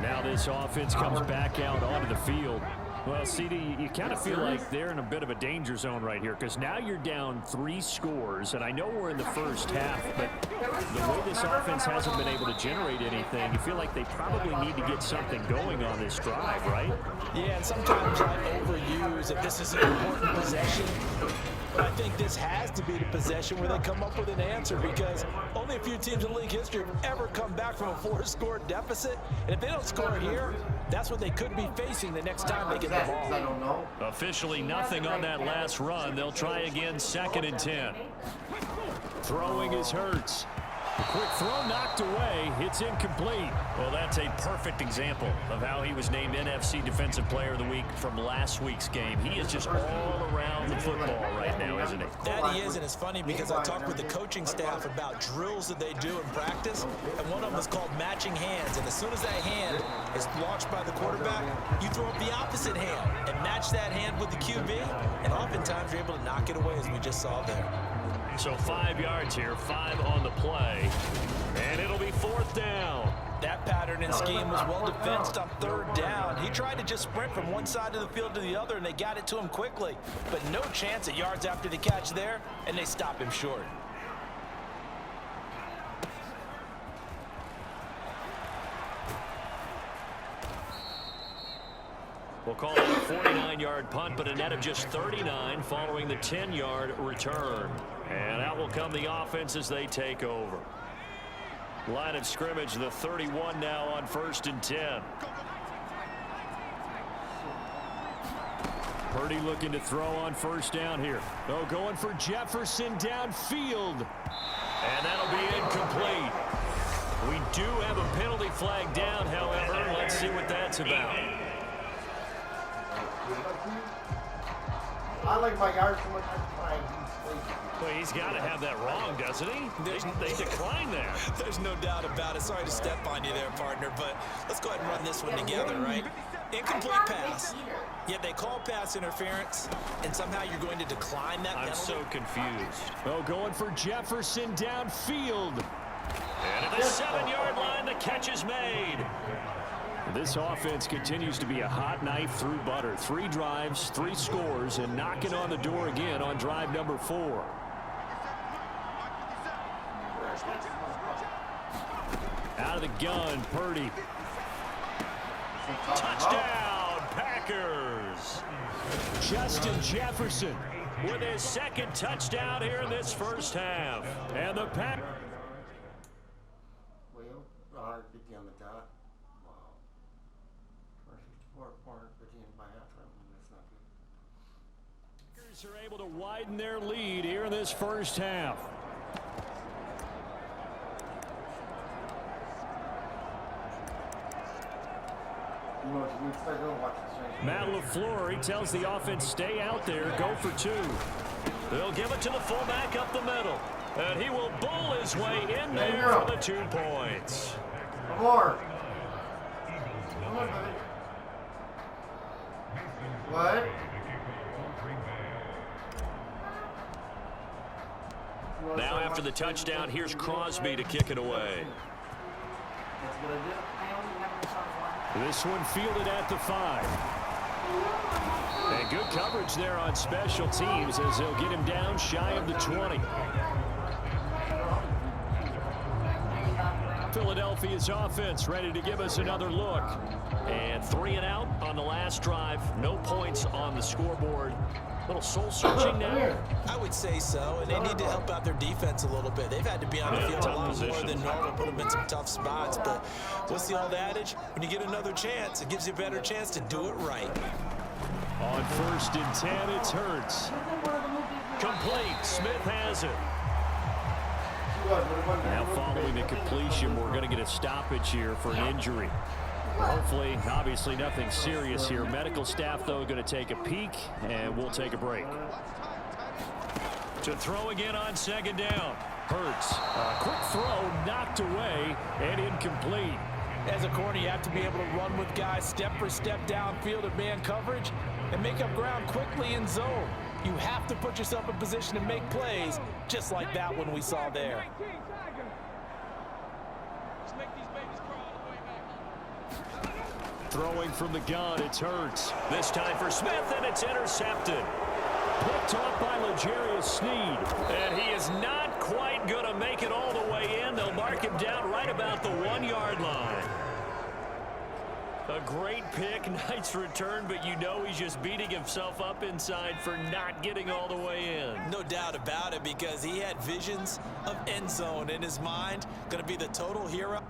Now this offense comes back out onto the field. Well, CD, you kind of feel like they're in a bit of a danger zone right here because now you're down 3 scores, and I know we're in the first half, but the way this offense hasn't been able to generate anything, you feel like they probably need to get something going on this drive, right? Yeah, and sometimes I overuse if this is an important possession. But I think this has to be the possession where they come up with an answer because only a few teams in league history have ever come back from a 4-score deficit. And if they don't score here, that's what they could be facing the next time they get the ball. Officially nothing on that last run. They'll try again, 2nd and 10. Throwing is Hurts. A quick throw knocked away. It's incomplete. Well, that's a perfect example of how he was named NFC Defensive Player of the Week from last week's game. He is just all around the football right now, isn't he? That he is, and it's funny because I talked with the coaching staff about drills that they do in practice, and one of them is called matching hands. And as soon as that hand is launched by the quarterback, you throw up the opposite hand and match that hand with the QB, and oftentimes you're able to knock it away, as we just saw there. So 5 yards here, 5 on the play, and it'll be 4th down. That pattern and scheme was well defensed on 3rd down. He tried to just sprint from one side of the field to the other, and they got it to him quickly. But no chance at yards after the catch there, and they stop him short. We'll call it a 49-yard punt, but a net of just 39 following the 10-yard return. And out will come the offense as they take over. Line of scrimmage, the 31 now on 1st and 10. Purdy looking to throw on 1st down here. Oh, going for Jefferson downfield. And that'll be incomplete. We do have a penalty flag down, however. Let's see what that's about. I like my yards so much. Well, he's got to have that wrong, doesn't he? They decline that. There's no doubt about it. Sorry to step on you there, partner, but let's go ahead and run this one together, right? Incomplete pass. Yet they call pass interference, and somehow you're going to decline that penalty. I'm so confused. Oh, going for Jefferson downfield. And at the 7-yard line, the catch is made. This offense continues to be a hot knife through butter. 3 drives, 3 scores, and knocking on the door again on drive number 4. Out of the gun, Purdy. Touchdown, Packers. Justin Jefferson with his 2nd touchdown here in this first half. And the Packers. Are able to widen their lead here in this first half. Matt LaFleur, he tells the offense, stay out there, go for 2. They'll give it to the fullback up the middle. And he will bowl his way in there for the 2 points. More. What? Now after the touchdown, here's Crosby to kick it away. This one fielded at the 5. And good coverage there on special teams as they'll get him down shy of the 20. Philadelphia's offense ready to give us another look. And 3 and out on the last drive. No points on the scoreboard. Little soul searching now. I would say so, and they need to help out their defense a little bit. They've had to be on the field a lot more than normal, put them in some tough spots. But what's the old adage? When you get another chance, it gives you a better chance to do it right. On 1st and 10, it's Hurts. Complete. Smith has it. Now following the completion, we're going to get a stoppage here for an injury. Hopefully, obviously nothing serious here. Medical staff, though, going to take a peek, and we'll take a break. To throw again on 2nd down. Hurts. A quick throw knocked away and incomplete. As a corner, you have to be able to run with guys step for step downfield at man coverage and make up ground quickly in zone. You have to put yourself in position to make plays, just like that one we saw there. Throwing from the gun, it's Hurts. This time for Smith, and it's intercepted. Picked off by L'Jarius Sneed. And he is not quite going to make it all the way in. They'll mark him down right about the 1-yard line. A great pick, nice return, but you know he's just beating himself up inside for not getting all the way in. No doubt about it, because he had visions of end zone in his mind. Going to be the total hero.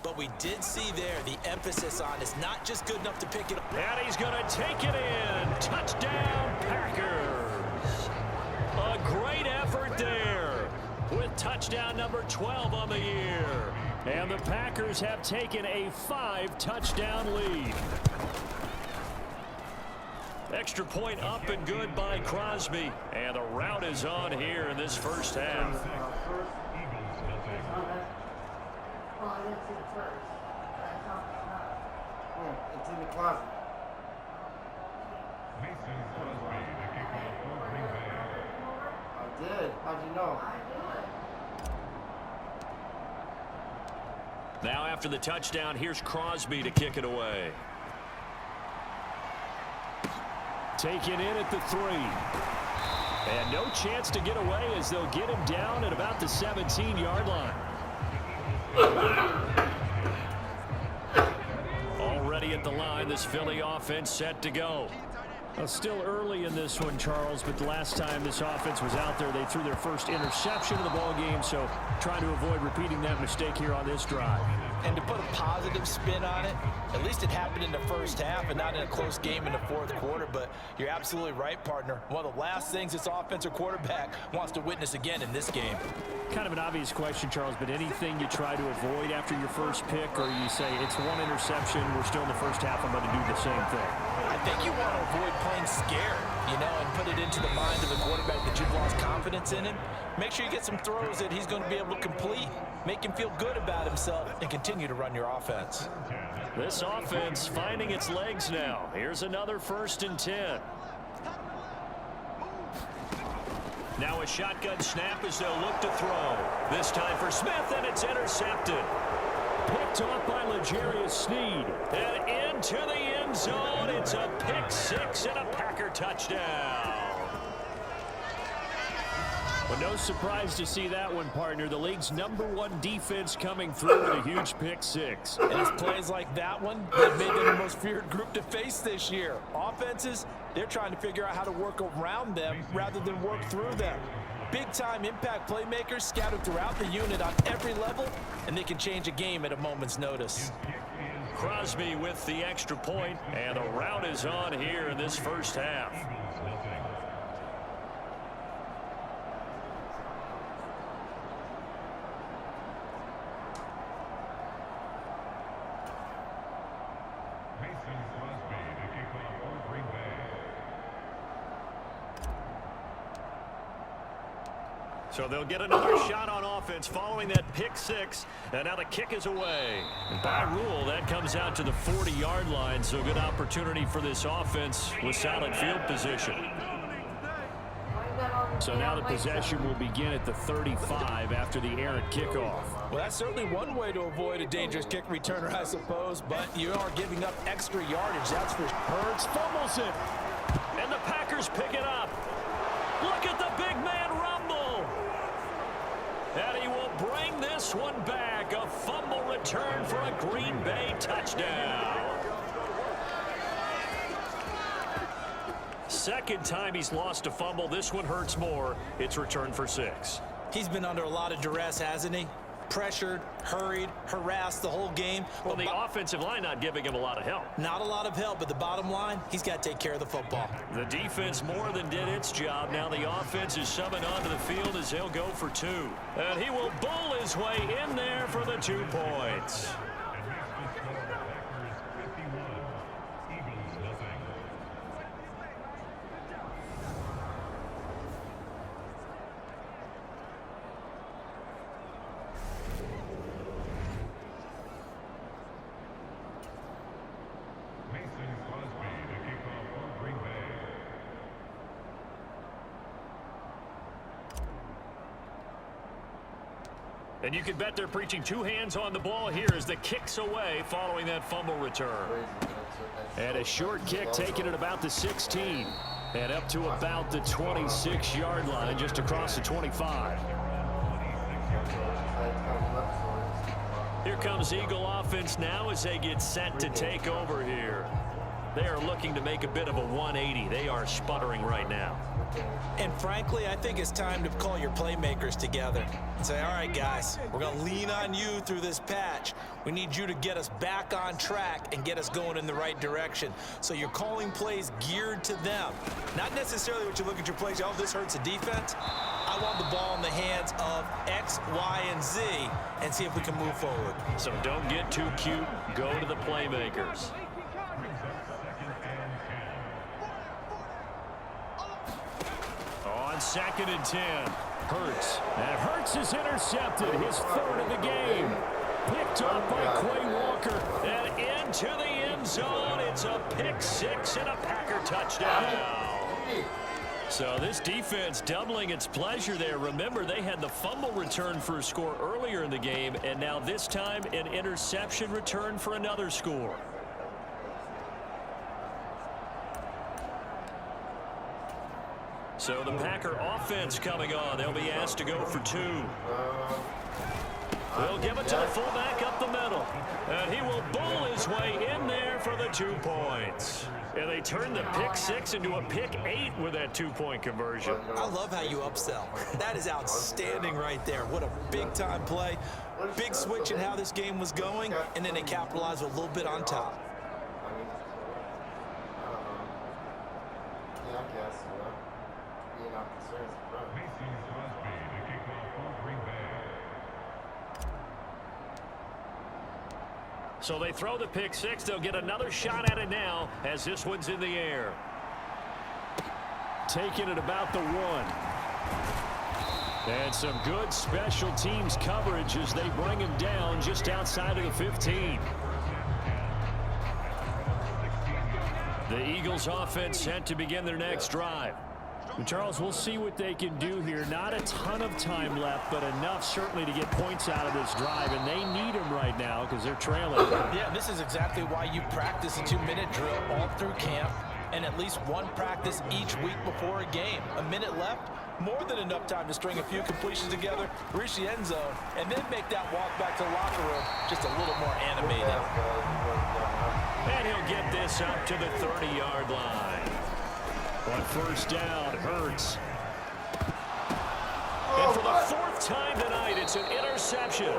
But we did see there the emphasis on is not just good enough to pick it up. And he's going to take it in. Touchdown, Packers. A great effort there with touchdown number 12 on the year. And the Packers have taken a 5-touchdown lead. Extra point up and good by Crosby. And the route is on here in this first half. Oh, I didn't see the first. Oh, it's in the closet. I did. How'd you know? Now after the touchdown, here's Crosby to kick it away. Taken in at the 3. And no chance to get away as they'll get him down at about the 17-yard line. Already at the line, this Philly offense set to go. Well, still early in this one, Charles, but the last time this offense was out there, they threw their first interception of the ball game, so trying to avoid repeating that mistake here on this drive. And to put a positive spin on it, at least it happened in the first half and not in a close game in the fourth quarter. But you're absolutely right, partner. One of the last things this offensive quarterback wants to witness again in this game. Kind of an obvious question, Charles, but anything you try to avoid after your first pick, or you say it's one interception, we're still in the first half, I'm going to do the same thing? I think you want to avoid playing scared, you know, and put it into the mind of the quarterback that you've lost confidence in him. Make sure you get some throws that he's going to be able to complete, make him feel good about himself, and continue to run your offense. This offense finding its legs now. Here's another 1st and 10. Now a shotgun snap as they'll look to throw. This time for Smith, and it's intercepted. Picked off by L'Jarius Sneed. And into the end zone. It's a pick 6 and a Packer touchdown. Well, no surprise to see that one, partner. The league's #1 defense coming through with a huge pick 6. And it's plays like that one that made them the most feared group to face this year. Offenses, they're trying to figure out how to work around them rather than work through them. Big-time impact playmakers scattered throughout the unit on every level, and they can change a game at a moment's notice. Crosby with the extra point, and the route is on here in this first half. So they'll get another shot on offense following that pick 6. And now the kick is away. And by rule, that comes out to the 40-yard line. So good opportunity for this offense with solid field position. So now the possession will begin at the 35 after the errant kickoff. Well, that's certainly one way to avoid a dangerous kick returner, I suppose. But you are giving up extra yardage, that's for sure. Hurts fumbles it. And the Packers pick it up. Look at the big man rumble. And he will bring this one back. A fumble return for a Green Bay touchdown. Second time he's lost a fumble. This one hurts more. It's returned for 6. He's been under a lot of duress, hasn't he? Pressured, hurried, harassed the whole game. Well, the offensive line not giving him a lot of help. Not a lot of help, but the bottom line, he's got to take care of the football. The defense more than did its job. Now the offense is summoned onto the field as they'll go for 2. And he will bull his way in there for the 2 points. And you can bet they're preaching two hands on the ball here as the kick's away following that fumble return. And a short kick taken at about the 16. And up to about the 26-yard line, just across the 25. Here comes Eagle offense now as they get set to take over here. They are looking to make a bit of a 180. They are sputtering right now. And frankly, I think it's time to call your playmakers together and say, all right, guys, we're going to lean on you through this patch. We need you to get us back on track and get us going in the right direction. So you're calling plays geared to them. Not necessarily what you look at your plays, oh, this hurts the defense. I want the ball in the hands of X, Y, and Z and see if we can move forward. So don't get too cute. Go to the playmakers. On 2nd and 10, Hurts. And Hurts is intercepted, his third of the game. Picked off by Quay Walker and into the end zone. It's a pick six and a Packer touchdown. So this defense doubling its pleasure there. Remember, they had the fumble return for a score earlier in the game, and now this time an interception return for another score. So the Packer offense coming on. They'll be asked to go for two. They'll give it to the fullback up the middle. And he will bowl his way in there for the 2 points. And they turn the pick six into a pick 8 with that 2-point conversion. I love how you upsell. That is outstanding right there. What a big-time play. Big switch in how this game was going, and then they capitalized with a little bit on top. Yeah, I guess, being out the service, So they throw the pick six. They'll get another shot at it now as this one's in the air. Taking it about the 1. And some good special teams coverage as they bring him down just outside of the 15. The Eagles offense set to begin their next drive. And Charles, we'll see what they can do here. Not a ton of time left, but enough certainly to get points out of this drive, and they need them right now because they're trailing. Yeah, this is exactly why you practice a 2-minute drill all through camp and at least one practice each week before a game. A minute left, more than enough time to string a few completions together, reach the end zone, and then make that walk back to the locker room just a little more animated. And he'll get this up to the 30-yard line. On first down, Hurts. And for the 4th time tonight, it's an interception.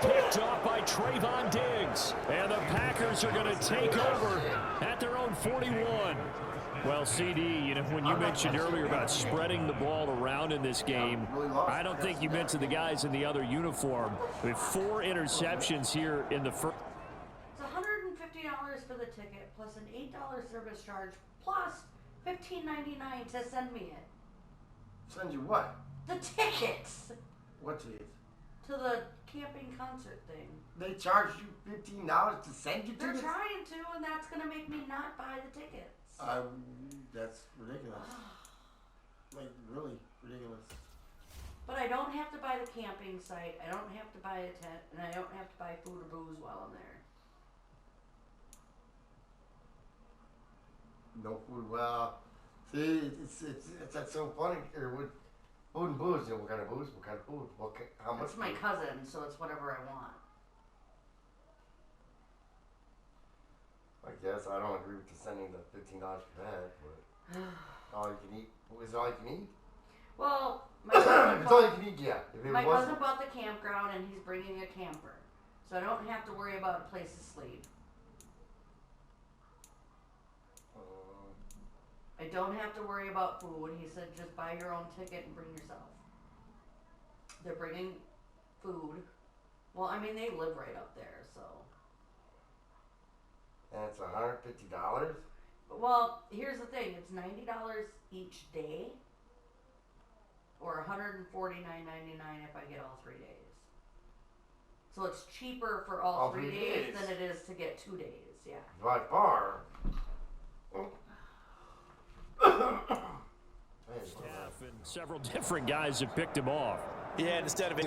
Picked off by Trayvon Diggs. And the Packers are going to take over at their own 41. Well, CD, you know, when you mentioned earlier about spreading the ball around in this game, I don't think you mentioned the guys in the other uniform. With 4 interceptions here in the first. It's $150 for the ticket plus an $8 service charge plus $15.99 to send me it. Send you what? The tickets What to to the camping concert thing. They charge you $15 to send you They're tickets? trying to, and that's going to make me not buy the tickets. That's ridiculous. Like, really ridiculous. But I don't have to buy the camping site, I don't have to buy a tent, and I don't have to buy food or booze while I'm there. No food. Well, see, it's that's so funny. Or with food and booze, you know, what kind of booze, what kind of food, how much? It's my food? cousin, so it's whatever I want. I guess I don't agree with the sending the $15 for that, but all you can eat. Is it all you can eat? Well, my cousin It's all you can eat, yeah. If it my cousin wasn't, bought the campground, and he's bringing a camper, so I don't have to worry about a place to sleep. I don't have to worry about food. He said just buy your own ticket and bring yourself. They're bringing food. Well, I mean, they live right up there, so. and it's $150. Well, here's the thing. It's $90 each day, or $149.99 if I get all 3 days. So it's cheaper for all 3 days than it is to get 2 days, yeah. By far. Staff and several different guys have picked him off. Yeah, instead of it